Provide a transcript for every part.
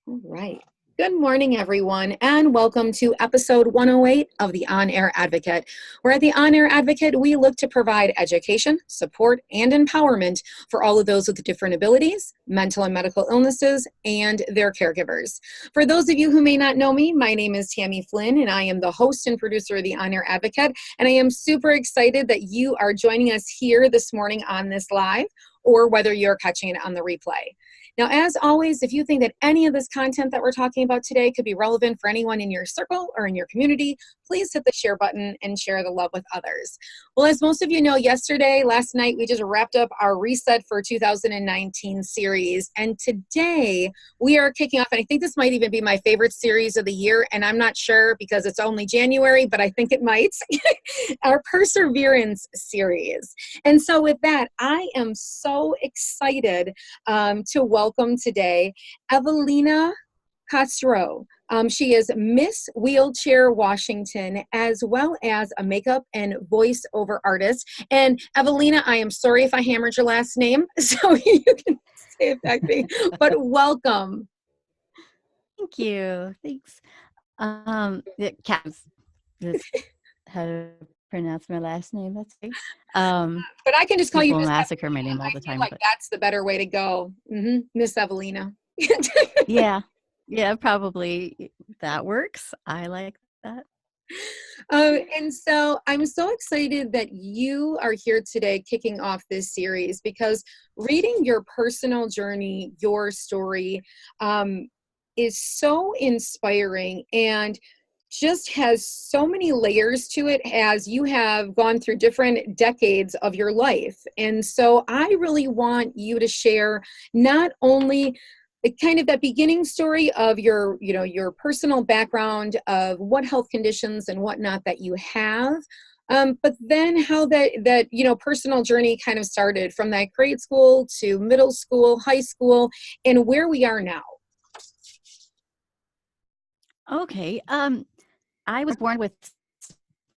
All right. Good morning, everyone, and welcome to episode 108 of the On Air Advocate, where at the On Air Advocate, we look to provide education, support, and empowerment for all of those with different abilities, mental and medical illnesses, and their caregivers. For those of you who may not know me, my name is Tammy Flynn, and I am the host and producer of the On Air Advocate, and I am super excited that you are joining us here this morning on this live, or whether you're catching it on the replay. Now, as always, if you think that any of this content that we're talking about today could be relevant for anyone in your circle or in your community, please hit the share button and share the love with others. Well, as most of you know, last night, we just wrapped up our Reset for 2019 series. And today we are kicking off, and I think this might even be my favorite series of the year. And I'm not sure because it's only January, but I think it might, our Perseverance series. And so with that, I am so excited to welcome today Evelyna Castro. She is Ms.Wheelchair Washington, as well as a makeup and voiceover artist. And Evelyna, I am sorry if I hammered your last name, so you can say it back to me, but welcome. Thank you. Thanks. Kat is how to pronounce my last name. That's great. But I can just call you People Miss massacre my Evelyna. name all I the feel time. like But that's the better way to go. Miss Evelyna. yeah, probably that works. I like that. And so I'm so excited that you are here today kicking off this series, because reading your personal journey, your story, is so inspiring and just has so many layers to it as you have gone through different decades of your life. And so I really want you to share not only kind of that beginning story of your personal background of what health conditions and whatnot that you have, but then how that personal journey kind of started from that grade school to middle school, high school, and where we are now. Okay. I was born with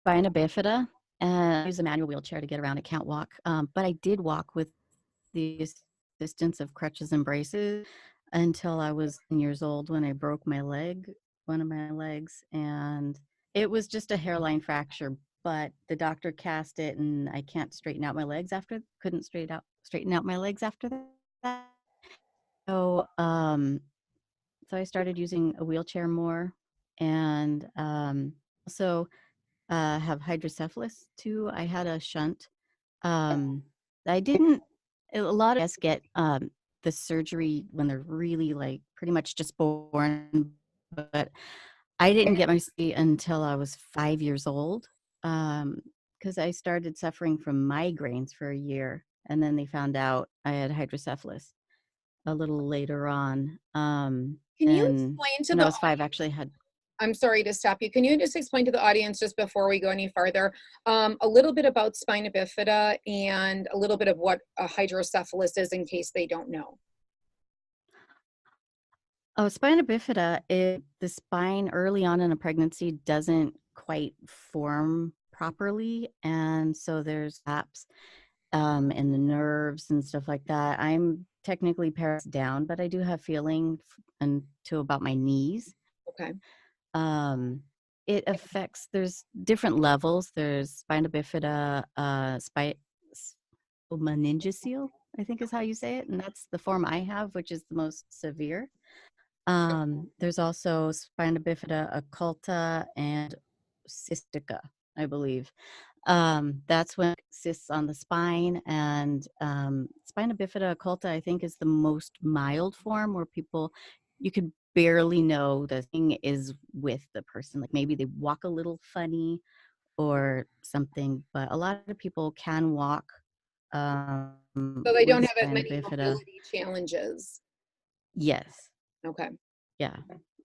Spina Bifida, and I use a manual wheelchair to get around. I can't walk, but I did walk with the assistance of crutches and braces until I was 10 years old, when I broke one of my legs, and it was just a hairline fracture, but the doctor cast it, and I can't couldn't straighten out my legs after that. So, so I started using a wheelchair more, and also have hydrocephalus too. I had a shunt. I didn't. A lot of us get the surgery when they're really pretty much just born, but I didn't get my surgery until I was 5 years old, because I started suffering from migraines for a year, and then they found out I had hydrocephalus a little later on. Can you explain to when the I was 5, actually had. I'm sorry to stop you. Can you just explain to the audience, just before we go any farther, a little bit about spina bifida and a little bit of what a hydrocephalus is, in case they don't know? Oh, spina bifida, the spine early on in a pregnancy doesn't quite form properly, and so there's gaps in the nerves and stuff like that. I'm technically paralyzed down, but I do have feeling until about my knees. Okay. It affects, there's different levels. There's spina bifida, meningocele, I think is how you say it, and that's the form I have, which is the most severe. There's also spina bifida occulta and cystica, I believe. That's when it cysts on the spine, and spina bifida occulta, I think, is the most mild form, where you could barely know the thing is with the person. Like maybe they walk a little funny or something, but a lot of people can walk. So they don't have as many bifida. mobility challenges. Yes. Okay. Yeah.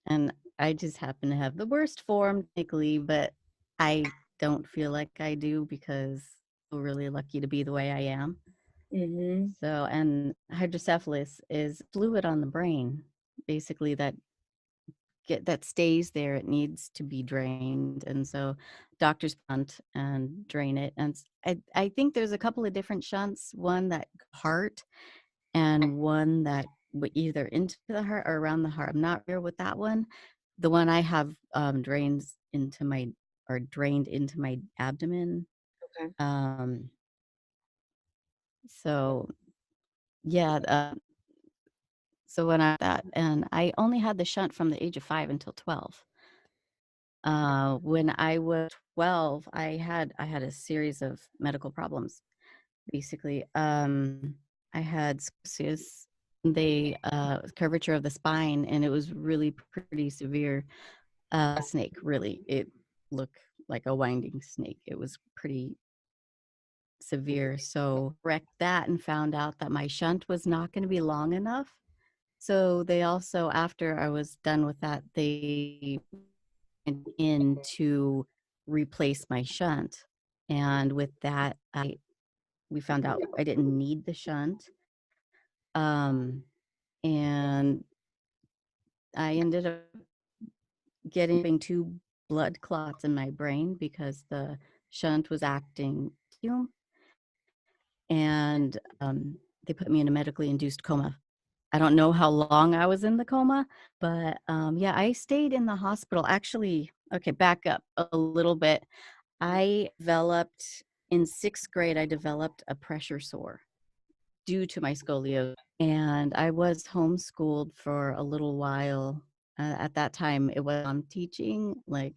And I just happen to have the worst form technically, but I don't feel like I do, because I'm really lucky to be the way I am. Mm-hmm. So, and hydrocephalus is fluid on the brain, basically, that stays there. It needs to be drained, and so doctors shunt and drain it. And I think there's a couple of different shunts, one that heart and one that either into the heart or around the heart. I'm not sure with that one. The one I have drains into my or drained into my abdomen. Okay. Um, so yeah, so when I that and I only had the shunt from the age of 5 until 12. When I was 12, I had a series of medical problems. Basically, I had scoliosis, they curvature of the spine, and it was really pretty severe. Snake, really, it looked like a winding snake. It was pretty severe. So wrecked that and found out that my shunt was not going to be long enough. So they also, after I was done with that, they went in to replace my shunt. And with that, we found out I didn't need the shunt. And I ended up getting 2 blood clots in my brain because the shunt was acting too. And they put me in a medically induced coma. I don't know how long I was in the coma, but yeah, I stayed in the hospital. Actually, okay, back up a little bit. I developed in 6th grade, I developed a pressure sore due to my scoliosis. And I was homeschooled for a little while. At that time, it was teaching, like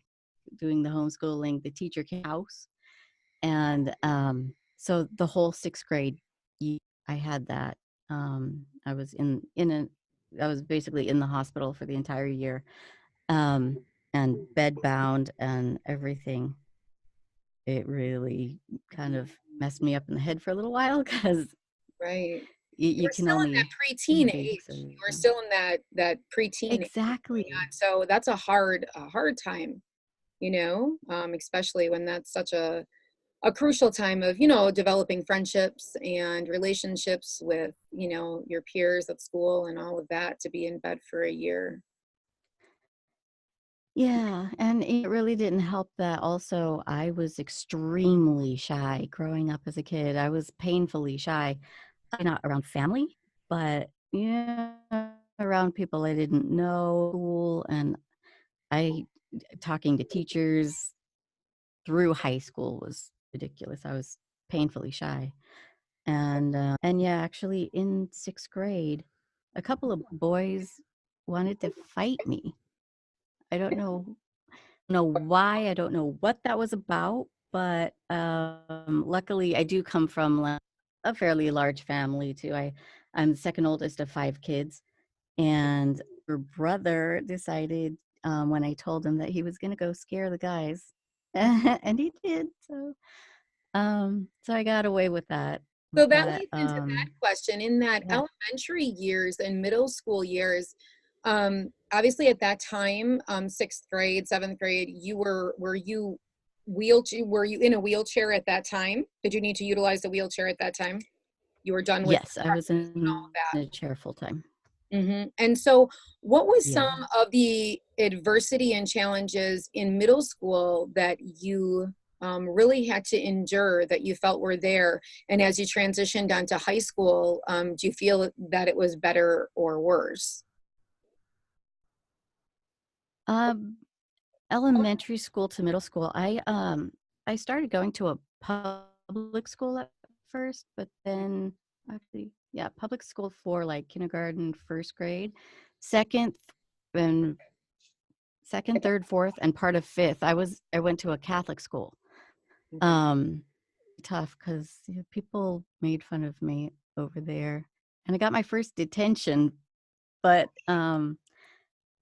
doing the homeschooling. The teacher came to the house. And so the whole 6th grade, I had that. I was I was basically in the hospital for the entire year, and bed bound and everything. It really kind of messed me up in the head for a little while because Right. You you were can still in only that preteen be age. so You were still in that preteen age going exactly. on. So that's a hard time, especially when that's such a crucial time of, developing friendships and relationships with, your peers at school and all of that to be in bed for a year. Yeah, and it really didn't help that also I was extremely shy growing up as a kid. I was painfully shy. Not around family, but yeah, around people I didn't know, school, and I talking to teachers through high school was ridiculous. I was painfully shy. And yeah, actually in 6th grade, a couple of boys wanted to fight me. I don't know why, I don't know what that was about, but luckily I do come from like a fairly large family too. I'm the second oldest of 5 kids, and her brother decided when I told him that he was going to go scare the guys, and he did. So I got away with that. So that But leads into that question. In that yeah, elementary years and middle school years, obviously at that time, 6th grade, 7th grade, were you in a wheelchair at that time? Did you need to utilize the wheelchair at that time? You were done with yes, I was crutches and in all of that. a chair full time. And so, what was Yeah. some of the adversity and challenges in middle school that you really had to endure that you felt were there? And as you transitioned onto high school, do you feel that it was better or worse? Um, Elementary school to middle school, I started going to a public school at first, but then actually, yeah, public school for like kindergarten, 1st grade, second and second, third, fourth, and part of fifth. I went to a Catholic school. Okay. Um, Tough because people made fun of me over there, and I got my first detention, but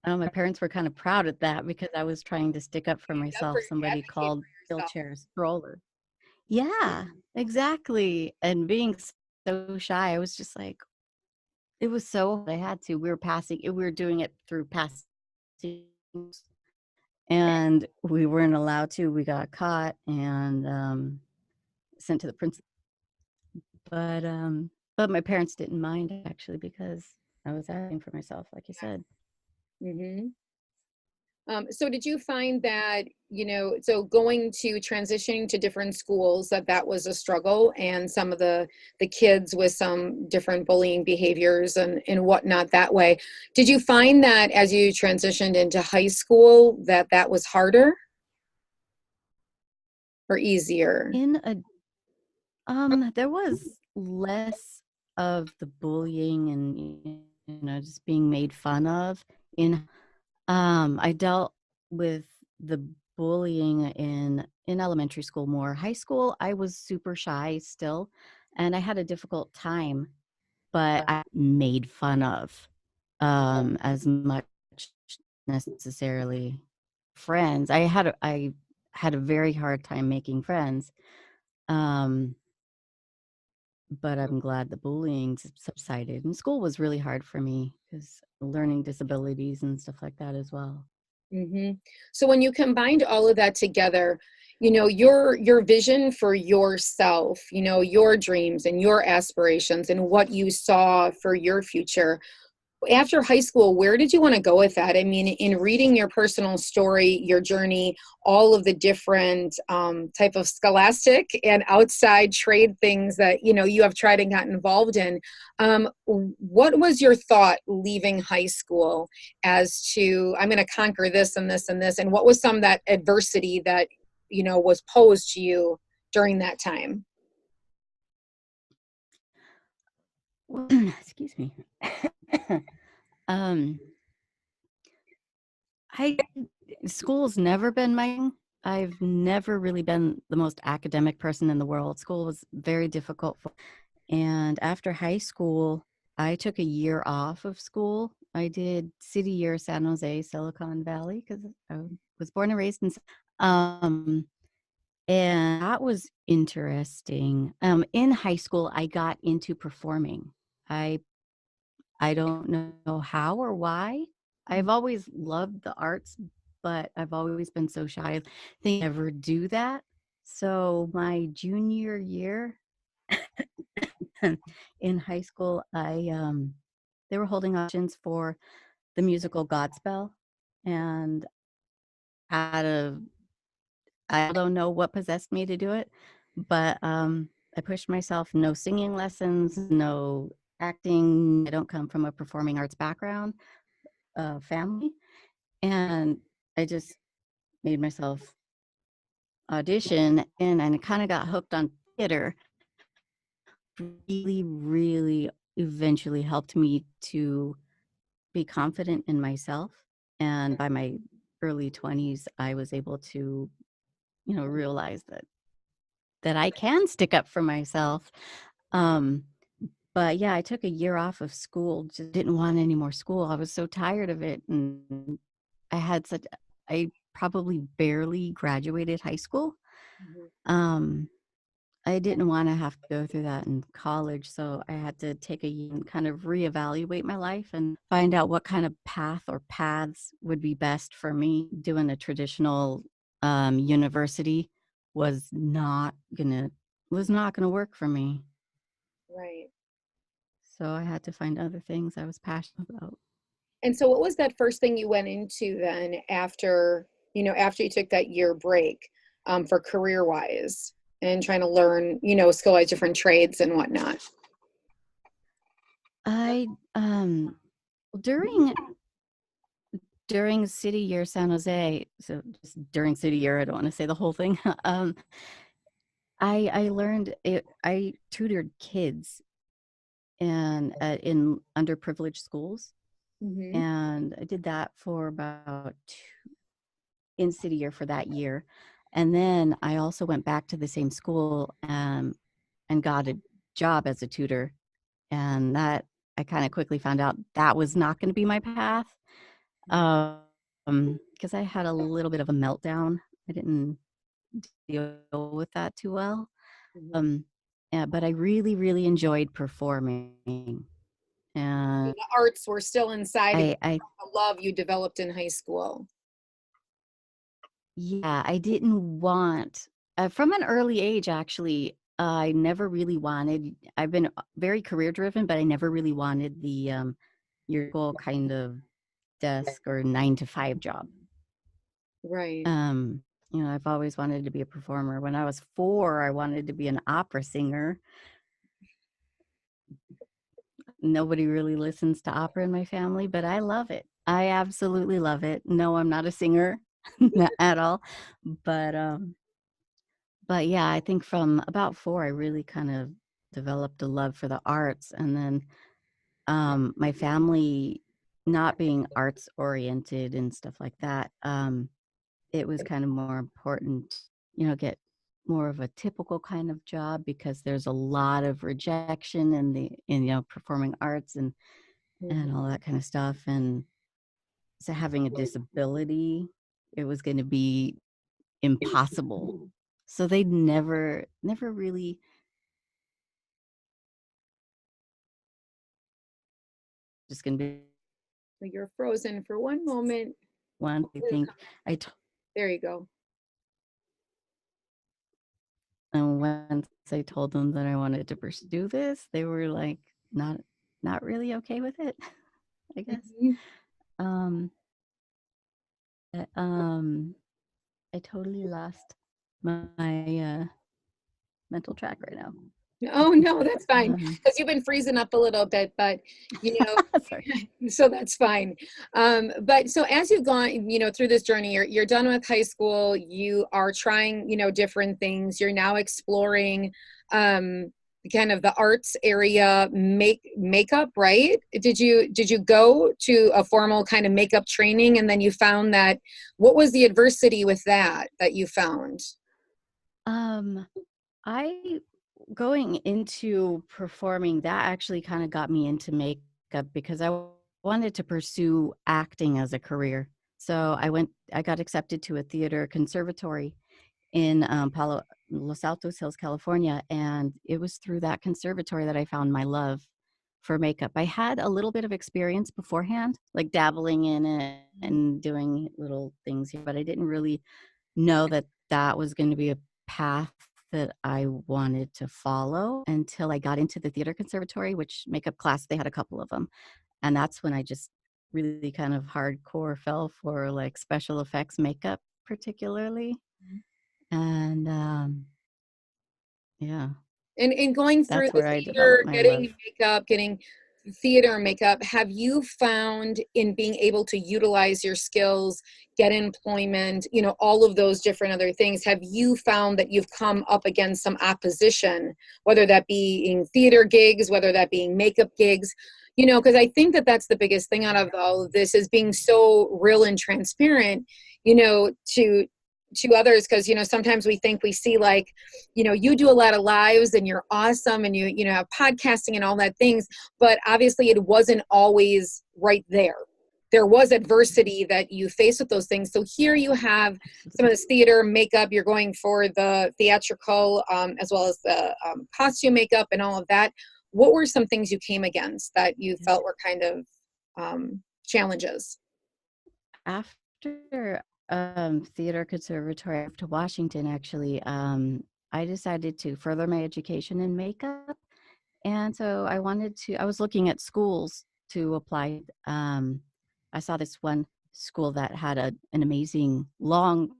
my parents were kind of proud at that because I was trying to stick up for myself. Somebody Advocate called for yourself. wheelchair a stroller. Yeah, exactly. And being so shy, I was just like, it was so I had to. We were passing, we were doing it through passing, and we weren't allowed to. We got caught and sent to the principal. But my parents didn't mind actually because I was acting for myself, like you said. hmm So did you find that, so going to transitioning to different schools, that was a struggle, and some of the kids with some different bullying behaviors and whatnot that way? Did you find that as you transitioned into high school that was harder or easier? In a there was less of the bullying and just being made fun of. In I dealt with the bullying in elementary school more. High school, I was super shy still, and I had a difficult time, but I made fun of as much necessarily friends. I had a very hard time making friends. Um, but I'm glad the bullying subsided. And school was really hard for me because learning disabilities and stuff like that as well. Hmm. So when you combined all of that together, your vision for yourself, your dreams and your aspirations and what you saw for your future, after high school, where did you want to go with that? I mean, in reading your personal story, your journey, all of the different type of scholastic and outside trade things that, you have tried and got involved in, what was your thought leaving high school as to, I'm going to conquer this and this and this? And what was some of that adversity that, was posed to you during that time? Excuse me. um, I School's never been my thing. I've never really been the most academic person in the world. School was very difficult and after high school, I took a year off of school. I did City Year San Jose, Silicon Valley, because I was born and raised in um and that was interesting. In high school, I got into performing. I I don't know how or why. I've always loved the arts, but I've always been so shy. I think I never do that. So my junior year in high school, they were holding auditions for the musical Godspell, and out of I don't know what possessed me to do it, but I pushed myself. No singing lessons, no acting. I don't come from a performing arts background, family, and I just made myself audition, and I kind of got hooked on theater. Really, really, eventually helped me to be confident in myself. And by my early 20s, I was able to, realize that I can stick up for myself. Um, but yeah, I took a year off of school, just didn't want any more school. I was so tired of it. And I had such, I probably barely graduated high school. Mhm. Um, I didn't want to have to go through that in college, so I had to take a year and kind of reevaluate my life and find out what kind of path or paths would be best for me. Doing a traditional university was not gonna work for me. Right. So I had to find other things I was passionate about. And so what was that first thing you went into then after, after you took that year break, for career wise and trying to learn, skill like different trades and whatnot? I during City Year San Jose, so just during City Year, I don't want to say the whole thing. I learned it. I tutored kids and in underprivileged schools, Hmm. and I did that for about in City Year for that year, and then I also went back to the same school and got a job as a tutor, and that I kind of quickly found out that was not going to be my path. Because I had a little bit of a meltdown. I didn't deal with that too well. Hmm. Um, yeah, but I really, really enjoyed performing, and The arts were still inside of you, I the love you developed in high school. yeah, I didn't want from an early age. Actually, I never really wanted. I've been very career driven, but I never really wanted the your typical kind of desk or 9 to 5 job. Right. You know, I've always wanted to be a performer. When I was 4, I wanted to be an opera singer. Nobody really listens to opera in my family, but I love it. I absolutely love it. No, I'm not a singer not at all. But but yeah, I think from about 4 I really kind of developed a love for the arts. And then my family not being arts oriented and stuff like that, it was kind of more important, you know, get more of a typical kind of job because there's a lot of rejection in you know, performing arts and all that kind of stuff. And so having a disability, it was going to be impossible. So they never really just going to be So you're frozen for one moment. one. I think I There you go. and once I told them that I wanted to pursue this, they were like not not really okay with it, I guess. Mhm. Um, uh, um, I totally lost my mental track right now. Oh, no, that's fine, Um, because you've been freezing up a little bit, but, you know, sorry. so that's fine. But so as you've gone, through this journey, you're done with high school, you are trying, different things. You're now exploring um, kind of the arts area, makeup, right? Did you go to a formal kind of makeup training, and then you found that, what was the adversity with that you found? Um, I going into performing that actually kind of got me into makeup because I wanted to pursue acting as a career. So I got accepted to a theater conservatory in Los Altos Hills, California. And it was through that conservatory that I found my love for makeup. I had a little bit of experience beforehand, like dabbling in it and doing little things here, but I didn't really know that that was going to be a path that I wanted to follow until I got into the theater conservatory, which makeup class, they had a couple of them. And that's when I just really kind of hardcore fell for like special effects makeup, particularly. And yeah, And going through that's the where I developed theater, my love. getting makeup, getting theater makeup, have you found in being able to utilize your skills, get employment, all of those different other things, have you found that you've come up against some opposition, whether that be in theater gigs, whether that being makeup gigs? Because I think that that's the biggest thing out of all of this is being so real and transparent, to others, because sometimes we think we see, like, you do a lot of lives and you're awesome and you have podcasting and all that things, but obviously it wasn't always right there. There was adversity that you face with those things. So here you have some of this theater makeup, you're going for the theatrical, as well as the costume makeup and all of that. What were some things you came against that you felt were kind of challenges? After theater conservatory, after Washington, actually, I decided to further my education in makeup. And so I was looking at schools to apply. I saw this one school that had an amazing long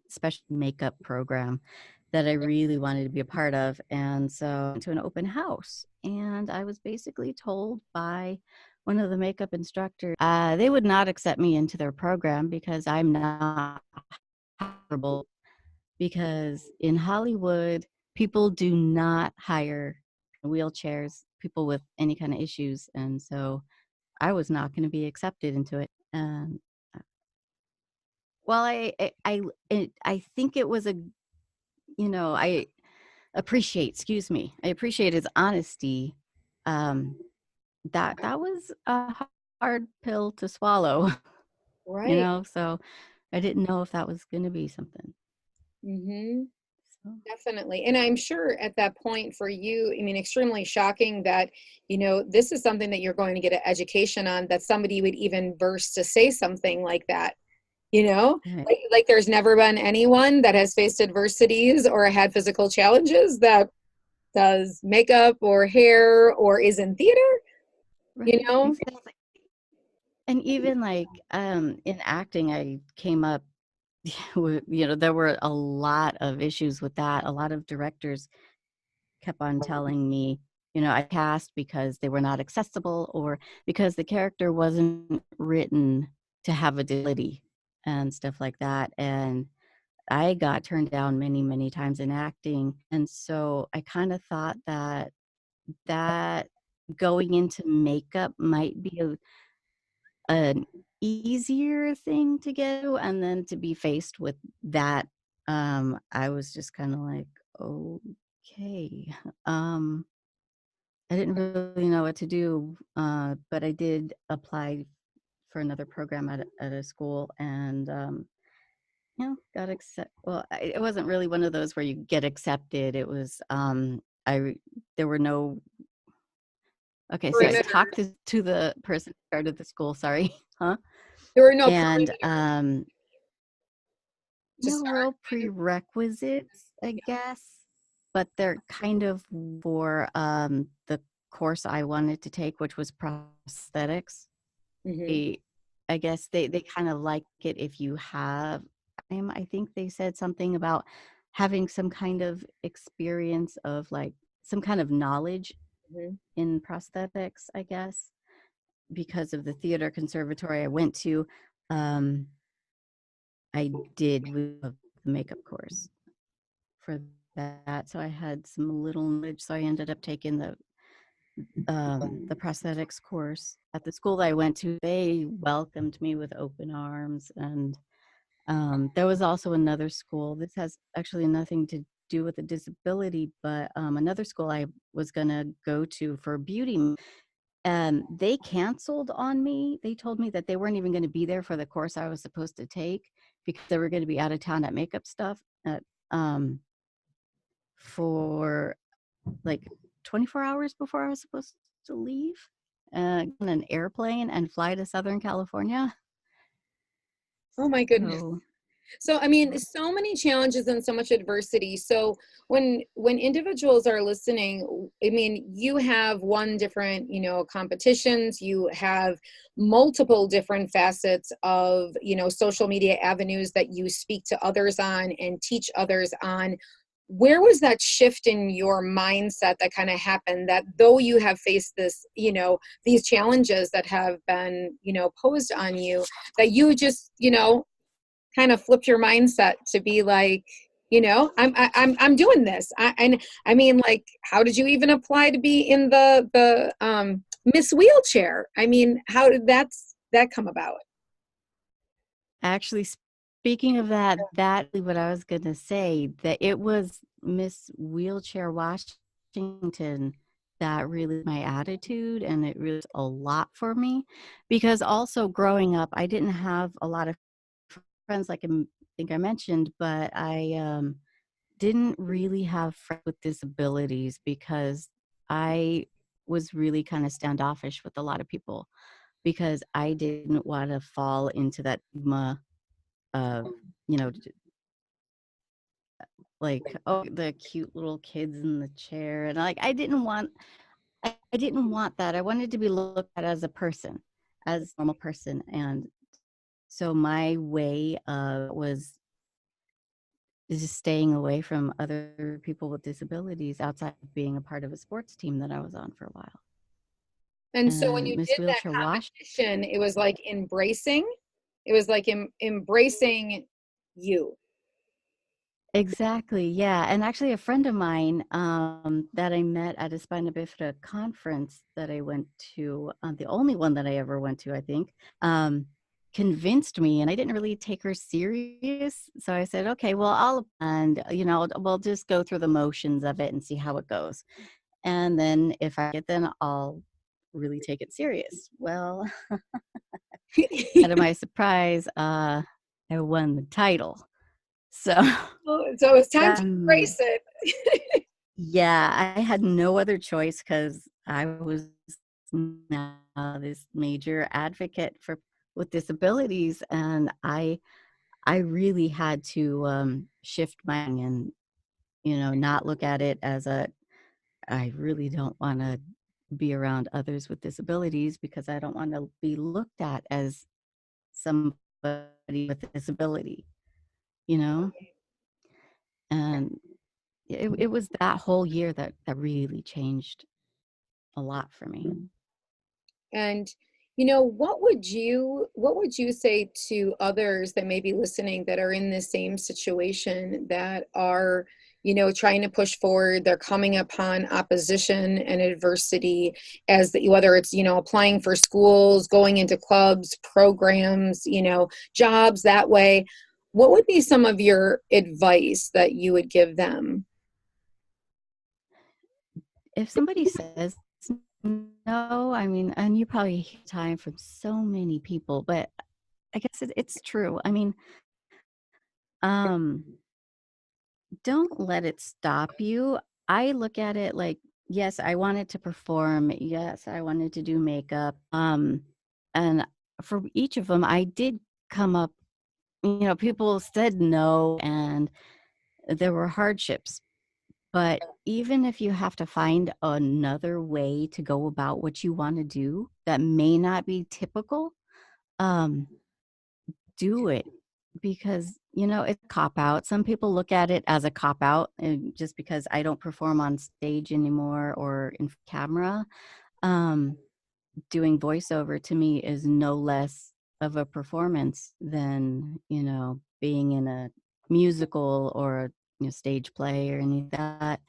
special makeup program that I really wanted to be a part of. And so I went to an open house and I was basically told by one of the makeup instructors, they would not accept me into their program because I'm not hireable, because in Hollywood, people do not hire wheelchairs, people with any kind of issues. And so I was not going to be accepted into it. And well, I think it was I I appreciate his honesty. Um, that was a hard pill to swallow, Right. so I didn't know if that was going to be something. Mm-hmm. So, Definitely. And I'm sure at that point for you, I mean, extremely shocking that, this is something that you're going to get an education on, that somebody would even burst to say something like that, you know, right. like there's never been anyone that has faced adversities or had physical challenges that does makeup or hair or is in theater, Right, you know? exactly. And even like in acting, I came up, there were a lot of issues with that. A lot of directors kept on telling me, I cast because they were not accessible or because the character wasn't written to have a disability and stuff like that. And I got turned down many, many times in acting. And so I kind of thought that going into makeup might be an easier thing to get to, and then to be faced with that, I was just kind of like, okay. Um, I didn't really know what to do, but I did apply for another program at a school, and got accept. Well, it wasn't really one of those where you get accepted. It was there were no. Okay, so I Perimeter. talked to the person who started the school. Sorry, huh? There were no And perimeters to no start. real prerequisites, I guess, but they're kind of for the course I wanted to take, which was prosthetics. Hmm. I guess they kind of like it if you have I think they said something about having some kind of experience of like some kind of knowledge Hmm. in prosthetics, I guess, because of the theater conservatory I went to. Um, I did the makeup course for that, so I had some little knowledge. So I ended up taking the prosthetics course at the school that I went to. They welcomed me with open arms, and there was also another school. This has actually nothing to do with a disability, but another school I was gonna go to for beauty, and they canceled on me. They told me that they weren't even going to be there for the course I was supposed to take because they were going to be out of town at makeup stuff at, for like 24 hours before I was supposed to leave on an airplane and fly to Southern California. Oh my goodness. So So I mean, so many challenges and so much adversity. So when individuals are listening, I mean, you have one different, competitions, you have multiple different facets of, social media avenues that you speak to others on and teach others on. Where was that shift in your mindset that kind of happened, that though you have faced this, these challenges that have been, posed on you, that you just, kind of flipped your mindset to be like, I'm doing this. And I mean, like, how did you even apply to be in the Ms.Wheelchair? I mean, how did that come about? actually, speaking of that, that's what I was going to say, that it was Miss Wheelchair Washington that really my attitude, and it really was a lot for me because also growing up, I didn't have a lot of friends like think I mentioned, but I didn't really have friends with disabilities because I was really kind of standoffish with a lot of people because I didn't want to fall into that stigma of, you know, like, oh, the cute little kids in the chair. And like, I didn't want that. I wanted to be looked at as a person, as a normal person. And so my way was just staying away from other people with disabilities outside of being a part of a sports team that I was on for a while. And so when And you Miss did that Wheelchair Wash, competition, it was like embracing. It was like embracing you. exactly, yeah. And actually, a friend of mine that I met at a Spina Bifida conference that I went to, the only one that I ever went to, I think, convinced me, and I didn't really take her serious. So I said, okay, well, we'll just go through the motions of it and see how it goes. And then if I get, then I'll really take it serious. Well, out of my surprise, I won the title. So So it's time to that, embrace it. yeah, I had no other choice because I was now this major advocate for with disabilities, and I really had to shift my and not look at it as I really don't want to be around others with disabilities because I don't want to be looked at as somebody with a disability, you know? And it was that whole year that really changed a lot for me. And what would you say to others that may be listening that are in the same situation, that are, trying to push forward, they're coming upon opposition and adversity, whether it's, applying for schools, going into clubs, programs, jobs that way. What would be some of your advice that you would give them? If somebody says no, I mean, and you probably hear time from so many people, but I guess it's true. I mean, um, don't let it stop you. I look at it like, yes, I wanted to perform. Yes, I wanted to do makeup. And for each of them, I did come up, people said no, and there were hardships. But even if you have to find another way to go about what you want to do that may not be typical, um, do it, because it's a cop out. Some people look at it as a cop out, and just because I don't perform on stage anymore or in camera, um, doing voiceover to me is no less of a performance than being in a musical or stage play or any of that.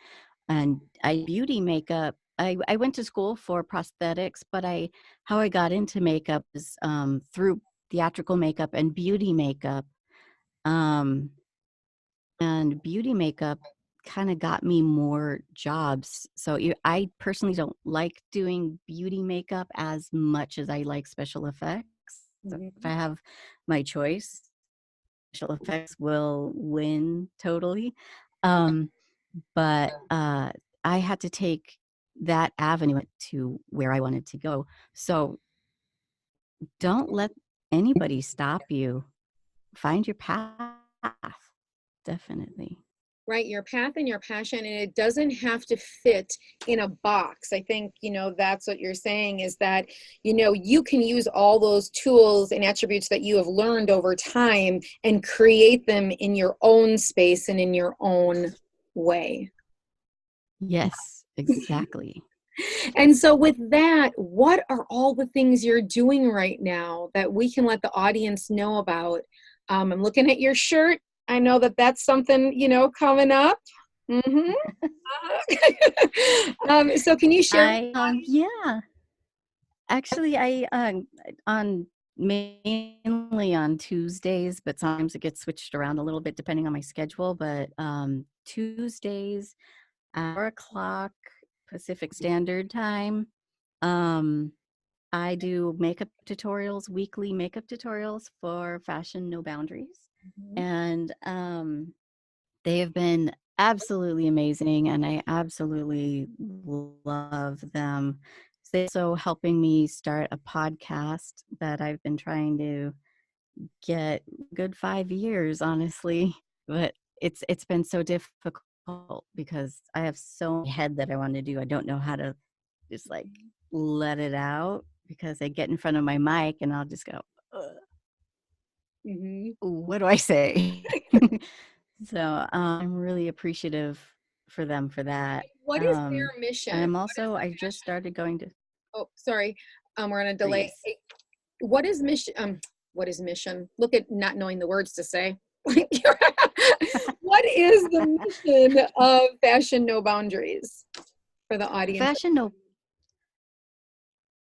And I beauty makeup. I went to school for prosthetics, but how I got into makeup is through theatrical makeup and beauty makeup. Um, and beauty makeup kind of got me more jobs. So I personally don't like doing beauty makeup as much as I like special effects. So Mhm. if I have my choice, special effects will win totally. But I had to take that avenue to where I wanted to go. So don't let anybody stop you. Find your path. Definitely. Right, your path and your passion, and it doesn't have to fit in a box. I think, that's what you're saying, is that, you can use all those tools and attributes that you have learned over time and create them in your own space and in your own way. Yes, exactly. And so with that, what are all the things you're doing right now that we can let the audience know about? I'm looking at your shirt. I know that that's something, coming up. Mm-hmm. So can you share? Yeah. Actually, I on mainly on Tuesdays, but sometimes it gets switched around a little bit depending on my schedule. But Tuesdays, 4 o'clock Pacific Standard Time. Um, I do makeup tutorials, weekly makeup tutorials for Fashion No Boundaries. Mhm. And they have been absolutely amazing, and I absolutely love them. They're also helping me start a podcast that I've been trying to get good 5 years, honestly. But it's been so difficult because I have so much head that I want to do. I don't know how to just like let it out because I get in front of my mic and I'll just go, "Ugh, Mhm. what do I say?" So I'm really appreciative for them for that. What is their mission? I'm also, I just started going to Oh, sorry. We're on a delay. Greece. What is mission? What is mission? Look at not knowing the words to say. What is the mission of Fashion No Boundaries for the audience? Fashion No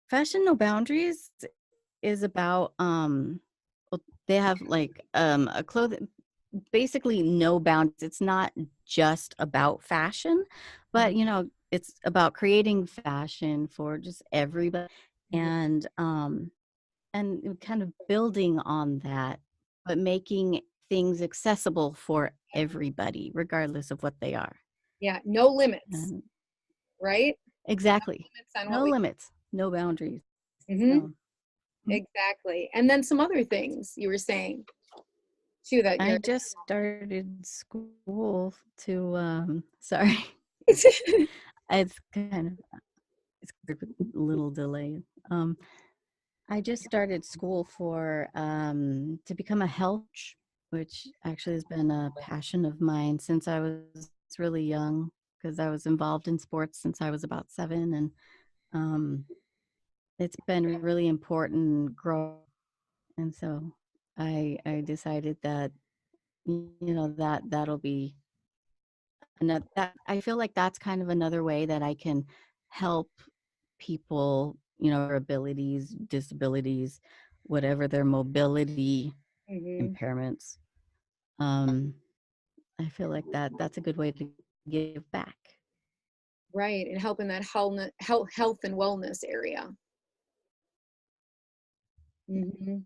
Fashion No Boundaries is about well, they have like a clothing, basically no bounds. It's not just about fashion, but it's about creating fashion for just everybody, Mhm. and kind of building on that, but making things accessible for everybody regardless of what they are. Yeah, no limits, And right? exactly. Limits on what No we. limits, no boundaries. Mhm. So Exactly. And then some other things you were saying too that I you're. just started school to sorry. It's kind of it's a little delayed. I just started school for to become a health coach, which actually has been a passion of mine since I was really young, because I was involved in sports since I was about 7, and um, it's been really important growth. And so I decided that, that'll be another, that I feel like that's kind of another way that I can help people, their abilities, disabilities, whatever their mobility Hmm. impairments. I feel like that's a good way to give back. Right, and help in that health and wellness area. Hmm.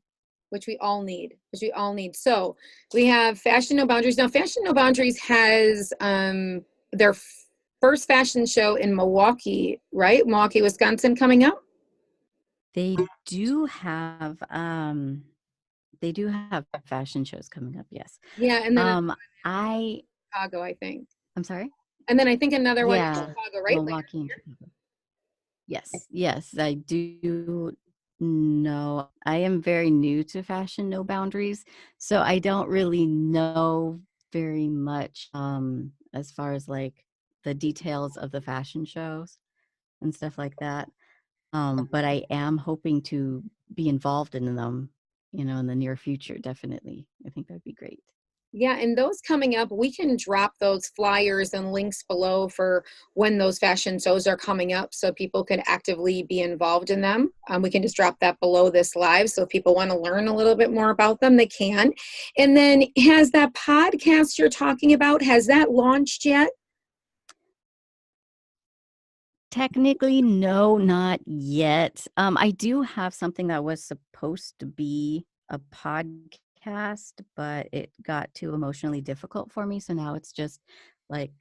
Which we all need, So we have Fashion No Boundaries. Now, Fashion No Boundaries has their first fashion show in Milwaukee, right? Milwaukee, Wisconsin, coming up. They do have fashion shows coming up, yes. Yeah, and then I Chicago, I think. I'm sorry? And then I think another one in Yeah, Chicago, right? Later. Milwaukee and Chicago. Yes, I do know. I am very new to Fashion No Boundaries, so I don't really know very much as far as like the details of the fashion shows and stuff like that. But I am hoping to be involved in them, in the near future, definitely. I think that'd be great. Yeah, and those coming up, we can drop those flyers and links below for when those fashion shows are coming up so people could actively be involved in them. We can just drop that below this live. So if people want to learn a little bit more about them, they can. And then has that podcast you're talking about, has that launched yet? Technically, no, not yet. I do have something that was supposed to be a podcast, but it got too emotionally difficult for me. So now it's just like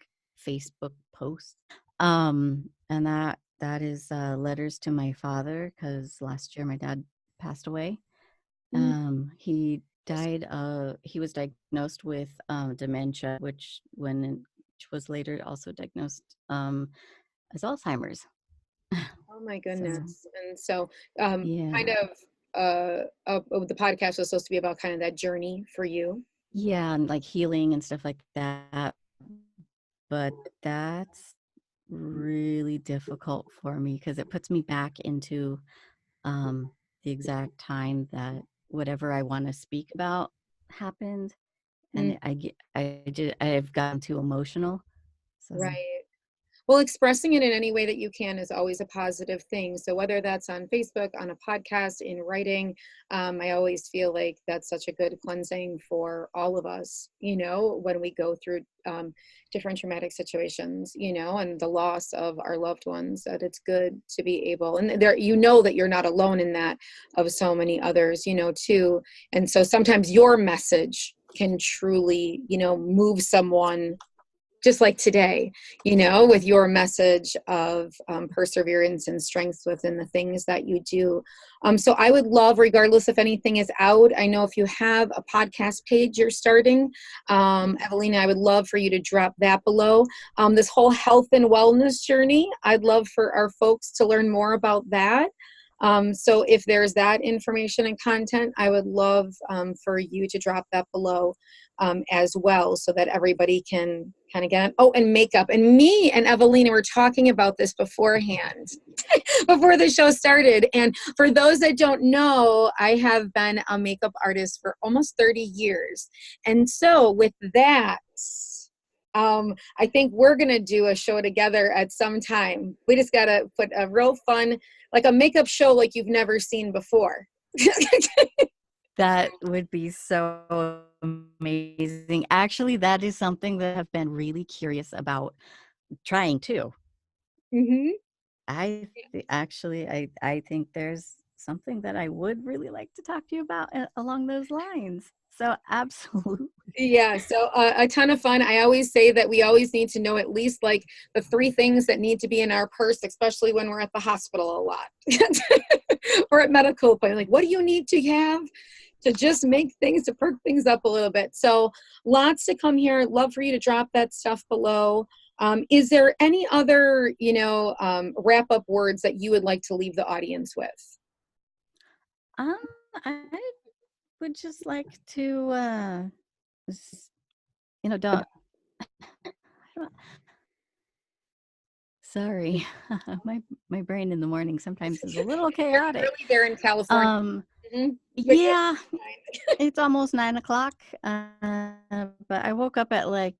Facebook posts. And that is letters to my father, because last year my dad passed away. He died. He was diagnosed with dementia, which was later also diagnosed as Alzheimer's. Oh my So goodness. And so kind yeah, of the podcast was supposed to be about kind of that journey for you. yeah, and like healing and stuff like that. But that's really difficult for me because it puts me back into um, the exact time that whatever I want to speak about happened, Mm, and I've gotten too emotional. So right. Well, expressing it in any way that you can is always a positive thing. So whether that's on Facebook, on a podcast, in writing, I always feel like that's such a good cleansing for all of us, when we go through different traumatic situations, and the loss of our loved ones, that it's good to be able, and there, that you're not alone in that, of so many others, too. And so sometimes your message can truly, move someone, just like today, with your message of perseverance and strength within the things that you do. So I would love, regardless if anything is out, I know if you have a podcast page you're starting, Evelyna, I would love for you to drop that below. This whole health and wellness journey, I'd love for our folks to learn more about that. So if there's that information and content, I would love for you to drop that below as well, so that everybody can kind of get it. Oh, and makeup. And me and Evelyna were talking about this beforehand, before the show started. And for those that don't know, I have been a makeup artist for almost 30 years. And so with that, I think we're going to do a show together at some time. We just got to put a real fun, like a makeup show like you've never seen before. that would be so amazing. Actually, that is something that I've been really curious about trying too. Mm-hmm. I think there's something that I would really like to talk to you about along those lines. So absolutely. Yeah, so a ton of fun. I always say that we always need to know at least like the 3 things that need to be in our purse, especially when we're at the hospital a lot or at medical appointment. Like, what do you need to have to just make things, to perk things up a little bit? So lots to come here. Love for you to drop that stuff below. Is there any other, wrap-up words that you would like to leave the audience with? I would just like to, don't. Sorry, my brain in the morning sometimes is a little chaotic. Early there in California. Yeah, it's almost 9 o'clock, but I woke up at like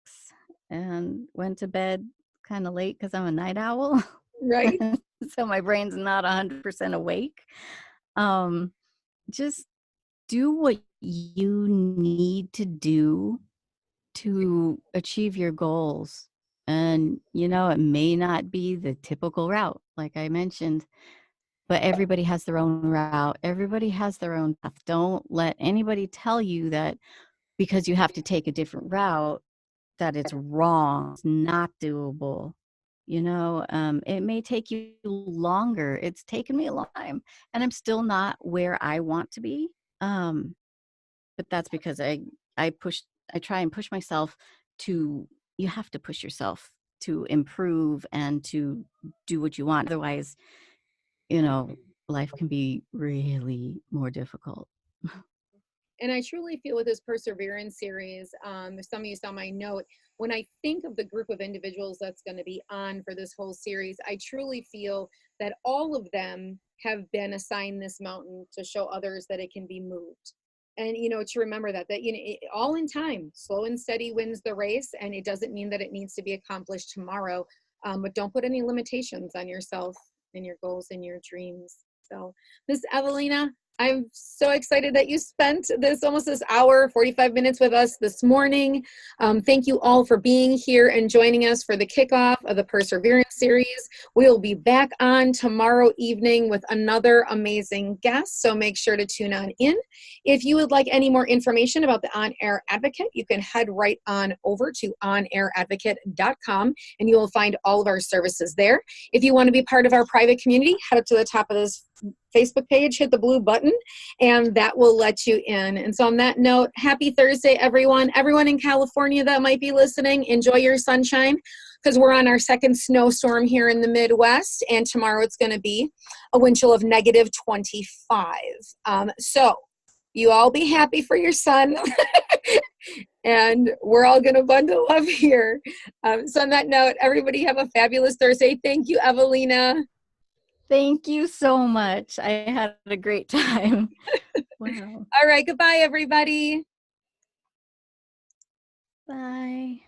and went to bed kind of late because I'm a night owl. Right. So my brain's not 100% awake. Just do what you need to do to achieve your goals. And, it may not be the typical route, like I mentioned, but everybody has their own route. Everybody has their own path. Don't let anybody tell you that because you have to take a different route, that it's wrong, it's not doable. It may take you longer. It's taken me a long time, and I'm still not where I want to be. But that's because I try and push myself to, you have to push yourself to improve and to do what you want. Otherwise, life can be really more difficult. And I truly feel with this Perseverance series, some of you saw my note, when I think of the group of individuals that's going to be on for this whole series, I truly feel that all of them have been assigned this mountain to show others that it can be moved. And, to remember that all in time, slow and steady wins the race. And it doesn't mean that it needs to be accomplished tomorrow, but don't put any limitations on yourself and your goals and your dreams. So, Miss Evelyna, I'm so excited that you spent almost this hour, 45 minutes with us this morning. Thank you all for being here and joining us for the kickoff of the Perseverance series. We'll be back on tomorrow evening with another amazing guest, so make sure to tune on in. If you would like any more information about the On Air Advocate, you can head right on over to onairadvocate.com and you will find all of our services there. If you want to be part of our private community, head up to the top of this Facebook page, hit the blue button, and that will let you in. And so on that note, happy Thursday, everyone. Everyone in California that might be listening, enjoy your sunshine, because we're on our second snowstorm here in the Midwest, and tomorrow it's going to be a wind chill of negative 25. So you all be happy for your son. And we're all going to bundle up here. So on that note, everybody have a fabulous Thursday. Thank you, Evelyna. Thank you so much. I had a great time. Wow. All right. Goodbye, everybody. Bye.